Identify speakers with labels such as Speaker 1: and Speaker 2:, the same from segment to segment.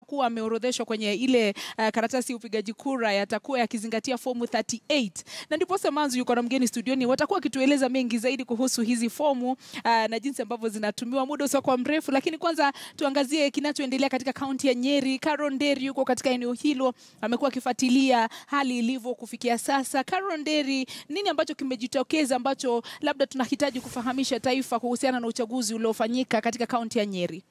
Speaker 1: kuwa ameorodheshwa kwenye ile karatasi ya upigaji kura yatakuwa yakizingatia fomu 38. Na ndipo Manzu yuko na mgeni studioni, watakuwa kitueleza mengi zaidi kuhusu hizi fomu na jinsi ambavyo zinatumiwa. Muda usiokuwa mrefu, lakini kwanza tuangazie kinachoendelea katika kaunti ya Nyeri. Caron Nderi yuko katika eneo hilo, amekuwa akifuatilia hali ilivyo kufikia sasa. Caron Nderi, nini ambacho kimejitokeza ambacho labda tunahitaji kufahamisha taifa kuhusiana na uchaguzi uliofanyika katika kaunti ya Nyeri?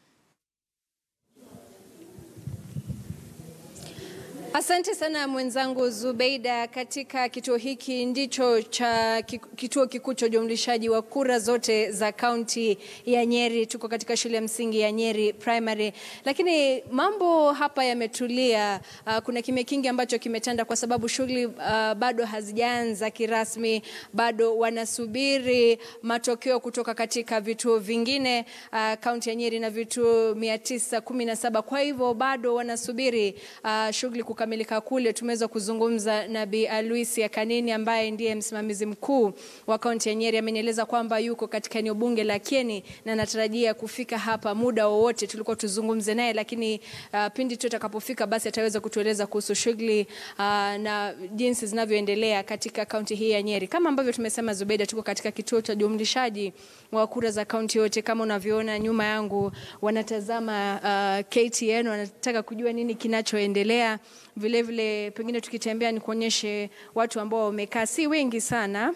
Speaker 2: Asante sana mwenzangu Zubeida. Katika kituo hiki ndicho cha kituo kikuu cha ujumlishaji wa kura zote za kaunti ya Nyeri. Tuko katika shule ya msingi ya Nyeri Primary, lakini mambo hapa yametulia. Kuna kimya kingi ambacho kimetanda kwa sababu shughuli bado hazijaanza kirasmi. Bado wanasubiri matokeo kutoka katika vituo vingine. Kaunti ya Nyeri na vituo 917, kwa hivyo bado wanasubiri shughuli kukamilika kule. Tumeweza kuzungumza na Bi Aluisia Kanini ambaye ndiye msimamizi mkuu wa kaunti ya Nyeri. Amenieleza kwamba yuko katika eneo bunge la Kieni na anatarajia kufika hapa muda wowote. Tulikuwa tuzungumze naye, lakini pindi tu atakapofika basi ataweza kutueleza kuhusu shughuli na jinsi zinavyoendelea katika kaunti hii ya Nyeri. Kama ambavyo tumesema Zubeida, tuko katika kituo cha jumlishaji wa kura za kaunti yote. Kama unavyoona nyuma yangu wanatazama KTN, wanataka kujua nini kinachoendelea. Vile vile pengine tukitembea ni kuonyeshe watu ambao wamekaa, si wengi sana.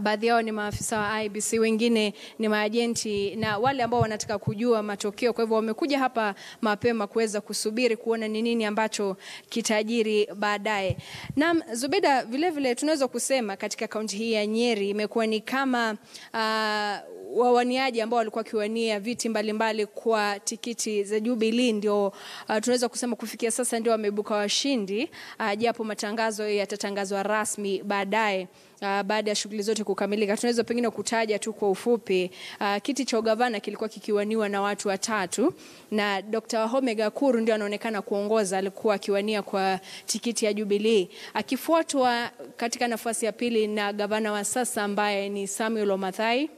Speaker 2: Baadhi yao ni maafisa wa IBC, wengine ni maajenti na wale ambao wanataka kujua matokeo. Kwa hivyo wamekuja hapa mapema kuweza kusubiri kuona ni nini ambacho kitajiri baadaye. Na Zubeda, vile vile tunaweza kusema katika kaunti hii ya Nyeri imekuwa ni kama wawaniaji ambao walikuwa kiwania viti mbalimbali kwa tikiti za Jubilee ndio tunaweza kusema kufikia sasa ndio wameibuka washindi, japo matangazo yatatangazwa rasmi baadaye. Baada ya shughuli zote kukamilika. Tunaweza pengine kutaja tu kwa ufupi, kiti cha ugavana kilikuwa kikiwaniwa na watu watatu, na Dr. Wahome Gakuru ndio anaonekana kuongoza, alikuwa akiwania kwa tikiti ya Jubilee, akifuatwa katika nafasi ya pili na gavana wa sasa ambaye ni Samuel Omathai.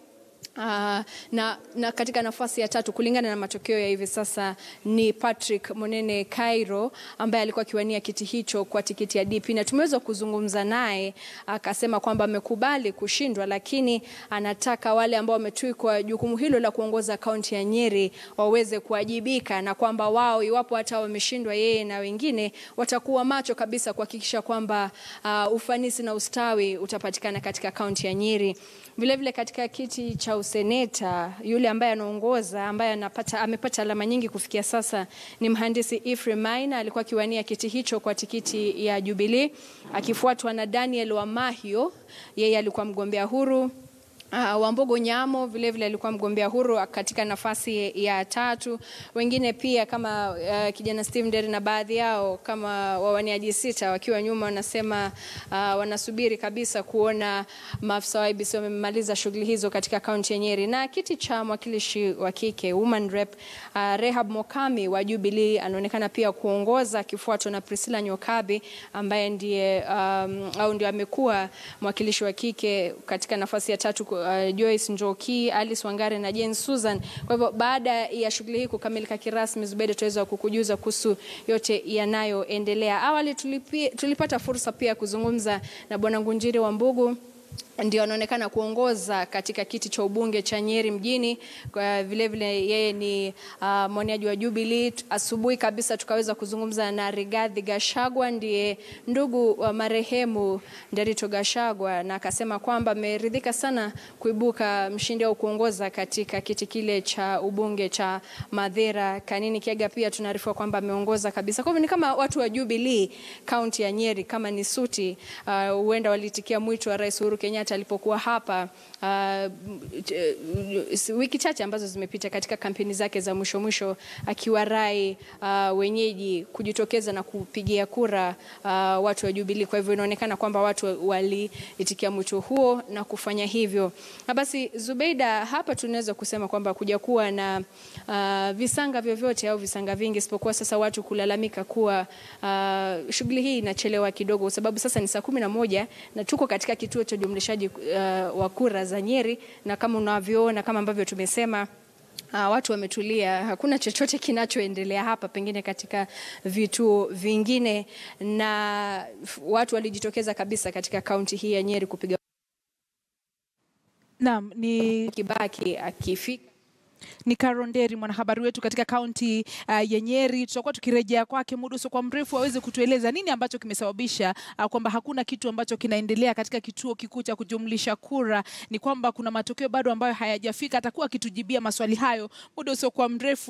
Speaker 2: Na katika nafasi ya tatu kulingana na matokeo ya hivi sasa ni Patrick Monene Cairo ambaye alikuwa akiwania kiti hicho kwa tikiti ya DP, na tumeweza kuzungumza naye akasema kwamba amekubali kushindwa, lakini anataka wale ambao wametwikwa jukumu hilo la kuongoza kaunti ya Nyeri waweze kuwajibika, na kwamba wao iwapo hata wameshindwa yeye na wengine watakuwa macho kabisa kuhakikisha kwamba ufanisi na ustawi utapatikana katika kaunti ya Nyeri. Vile vile katika kiti cha useneta, yule ambaye anaongoza ambaye amepata alama nyingi kufikia sasa ni mhandisi Ephraim Maina, alikuwa akiwania kiti hicho kwa tikiti ya Jubilee, akifuatwa na Daniel Wamahio, yeye alikuwa mgombea huru. Wambogo Nyamo vile vile alikuwa mgombea huru katika nafasi ya tatu. Wengine pia kama kijana Steve Nderi na baadhi yao kama wawaniaji sita wakiwa nyuma wanasema wanasubiri kabisa kuona maafisa wa IBC wamemaliza shughuli hizo katika kaunti ya Nyeri. Na kiti cha mwakilishi wa kike woman rep Rehab Mokami wa Jubilee anaonekana pia kuongoza, akifuatwa na Priscilla Nyokabi ambaye ndiye ndio amekuwa mwakilishi wa kike katika nafasi ya tatu, Joyce Njoki, Alice Wangare na Jane Susan. Kwa hivyo baada ya shughuli hii kukamilika kirasmi, Zubeda, tuweza kukujuza kuhusu yote yanayoendelea. Awali tulipata fursa pia kuzungumza na Bwana Ngunjiri wa Mbugu, ndio anaonekana kuongoza katika kiti cha ubunge cha Nyeri mjini. Kwa vile vile yeye ni mwaniaji wa Jubilee. Asubuhi kabisa tukaweza kuzungumza na Rigathi Gachagua, ndiye ndugu wa marehemu Nderitu Gachagua, na akasema kwamba ameridhika sana kuibuka mshindi au kuongoza katika kiti kile cha ubunge cha Mathira. Kanini Kiega pia tunaarifiwa kwamba ameongoza kabisa. Kwa hivyo ni kama watu wa Jubilee kaunti ya Nyeri kama ni suti, huenda walitikia mwito wa Rais Uhuru Kenyatta alipokuwa hapa wiki chache ambazo zimepita katika kampeni zake za mwisho, akiwarai wenyeji kujitokeza na kupigia kura watu wa Jubilee. Kwa hivyo inaonekana kwamba watu waliitikia mwito huo na kufanya hivyo. Na basi Zubeida, hapa tunaweza kusema kwamba kuja kuwa na visanga vyovyote au visanga vingi, isipokuwa sasa watu kulalamika kuwa shughuli hii inachelewa kidogo, kwa sababu sasa ni saa 11 na tuko katika kituo cha jumlishaji wa kura za Nyeri, na kama unavyoona kama ambavyo tumesema Watu wametulia, hakuna chochote kinachoendelea hapa pengine katika vitu vingine, na watu walijitokeza kabisa katika kaunti hii ya Nyeri kupiga.
Speaker 1: Naam, ni
Speaker 2: Kibaki akifika.
Speaker 1: Ni Karonderi, mwanahabari wetu katika kaunti ya Nyeri. Tutakuwa tukirejea kwake muda usio kwa mrefu aweze kutueleza nini ambacho kimesababisha kwamba hakuna kitu ambacho kinaendelea katika kituo kikuu cha kujumlisha kura. Ni kwamba kuna matokeo bado ambayo hayajafika. Atakuwa akitujibia maswali hayo muda usio kwa mrefu.